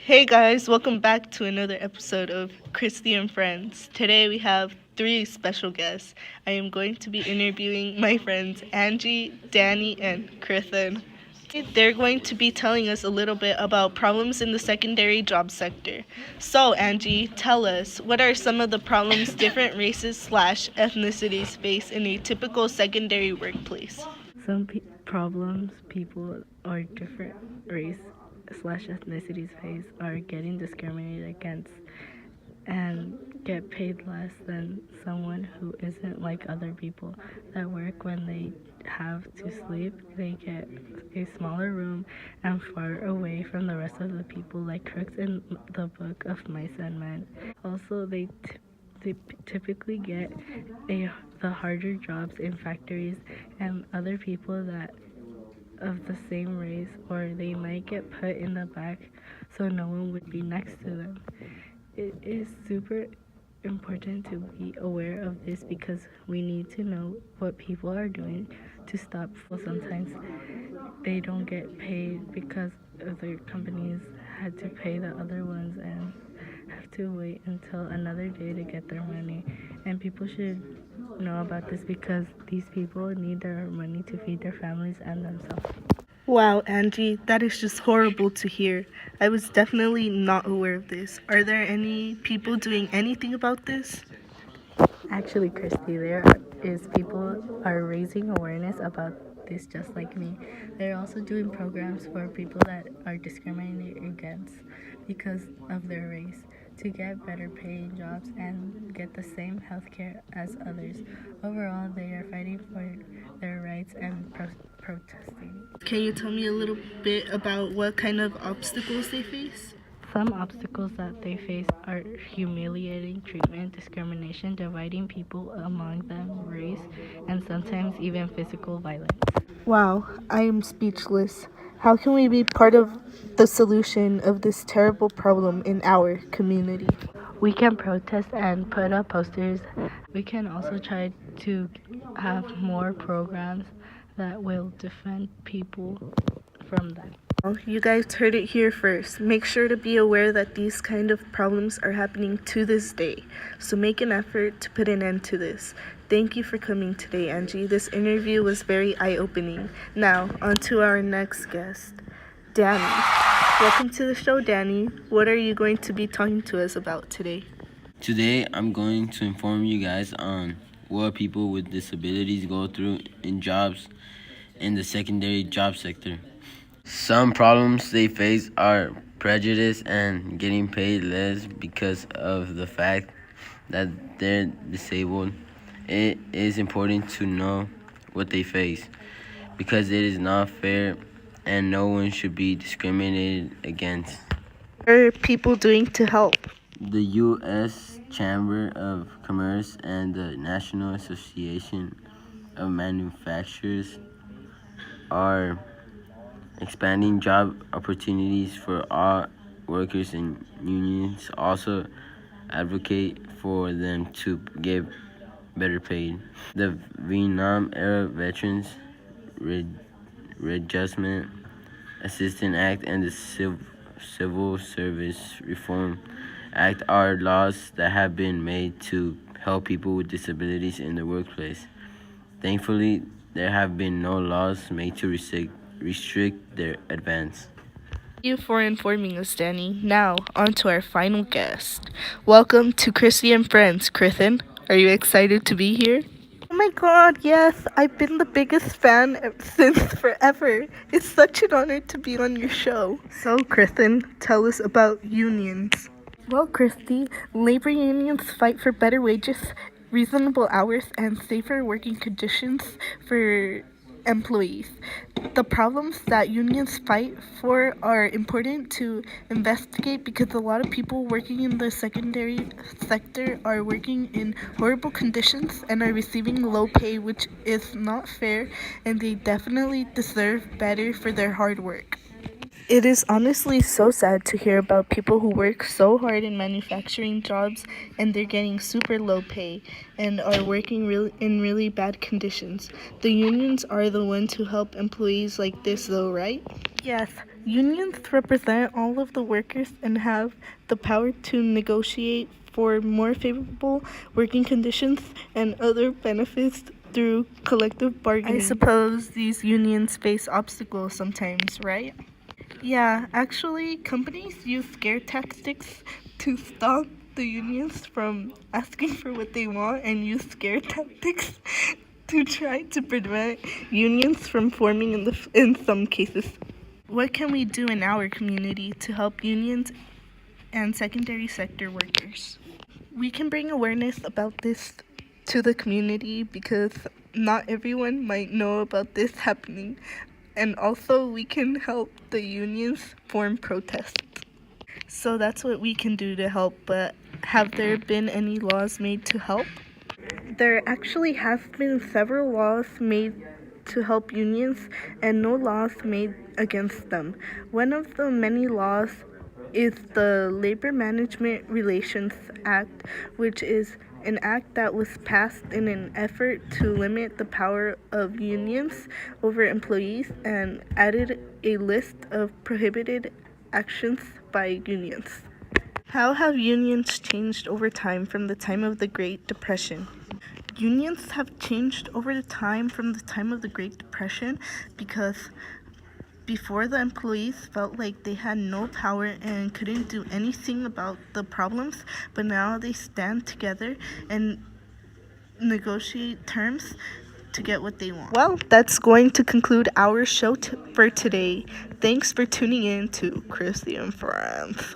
Hey guys, welcome back to another episode of Christy and Friends. Today we have three special guests. I am going to be interviewing my friends Angie, Danny, and Krithen. They're going to be telling us a little bit about problems in the secondary job sector. So, Angie, tell us, what are some of the problems different races/ ethnicities face in a typical secondary workplace? Problems people or different race/ethnicities face are getting discriminated against and get paid less than someone who isn't like other people that work. When they have to sleep, they get a smaller room and far away from the rest of the people, like crooks in the Book of Mice and Men. Also, they typically get the harder jobs in factories and other people that of the same race, or they might get put in the back so no one would be next to them. It is super important to be aware of this because we need to know what people are doing to stop. Sometimes they don't get paid because other companies had to pay the other ones and have to wait until another day to get their money. And people should know about this because these people need their money to feed their families and themselves. Wow, Angie, that is just horrible to hear. I was definitely not aware of this. Are there any people doing anything about this? Actually, Christy, there is people are raising awareness about this just like me. They're also doing programs for people that are discriminated against because of their race to get better paying jobs and get the same health care as others. Overall, they are fighting for their rights and protesting. Can you tell me a little bit about what kind of obstacles they face? Some obstacles that they face are humiliating treatment, discrimination, dividing people among them, race, and sometimes even physical violence. Wow, I am speechless. How can we be part of the solution of this terrible problem in our community? We can protest and put up posters. We can also try to have more programs that will defend people from that. You guys heard it here first. Make sure to be aware that these kind of problems are happening to this day. So make an effort to put an end to this. Thank you for coming today, Angie. This interview was very eye-opening. Now, on to our next guest, Danny. Welcome to the show, Danny. What are you going to be talking to us about today? Today, I'm going to inform you guys on what people with disabilities go through in jobs in the secondary job sector. Some problems they face are prejudice and getting paid less because of the fact that they're disabled. It is important to know what they face because it is not fair and no one should be discriminated against. What are people doing to help? The U.S. Chamber of Commerce and the National Association of Manufacturers are expanding job opportunities for all workers, and unions also advocate for them to get better paid. The Vietnam era Veterans Readjustment Assistance Act and the Civil Service Reform Act are laws that have been made to help people with disabilities in the workplace. Thankfully, there have been no laws made to restrict their advance. Thank you for informing us, Danny. Now, on to our final guest. Welcome to Christy and Friends, Krithen. Are you excited to be here? Oh my god, yes. I've been the biggest fan since forever. It's such an honor to be on your show. So, Krithen, tell us about unions. Well, Christy, labor unions fight for better wages, reasonable hours, and safer working conditions for employees. The problems that unions fight for are important to investigate because a lot of people working in the secondary sector are working in horrible conditions and are receiving low pay, which is not fair, and they definitely deserve better for their hard work. It is honestly so sad to hear about people who work so hard in manufacturing jobs and they're getting super low pay and are working in really bad conditions. The unions are the ones who help employees like this, though, right? Yes, unions represent all of the workers and have the power to negotiate for more favorable working conditions and other benefits through collective bargaining. I suppose these unions face obstacles sometimes, right? Yeah, actually, companies use scare tactics to stop the unions from asking for what they want and use scare tactics to try to prevent unions from forming in some cases. What can we do in our community to help unions and secondary sector workers? We can bring awareness about this to the community because not everyone might know about this happening. And also, we can help the unions form protests. So that's what we can do to help. But have there been any laws made to help? There actually have been several laws made to help unions and no laws made against them. One of the many laws is the Labor Management Relations Act, which is an act that was passed in an effort to limit the power of unions over employees and added a list of prohibited actions by unions. How have unions changed over time from the time of the Great Depression? Unions have changed over the time from the time of the Great Depression because before the employees felt like they had no power and couldn't do anything about the problems, but now they stand together and negotiate terms to get what they want. Well, that's going to conclude our show for today. Thanks for tuning in to Christy and Friends.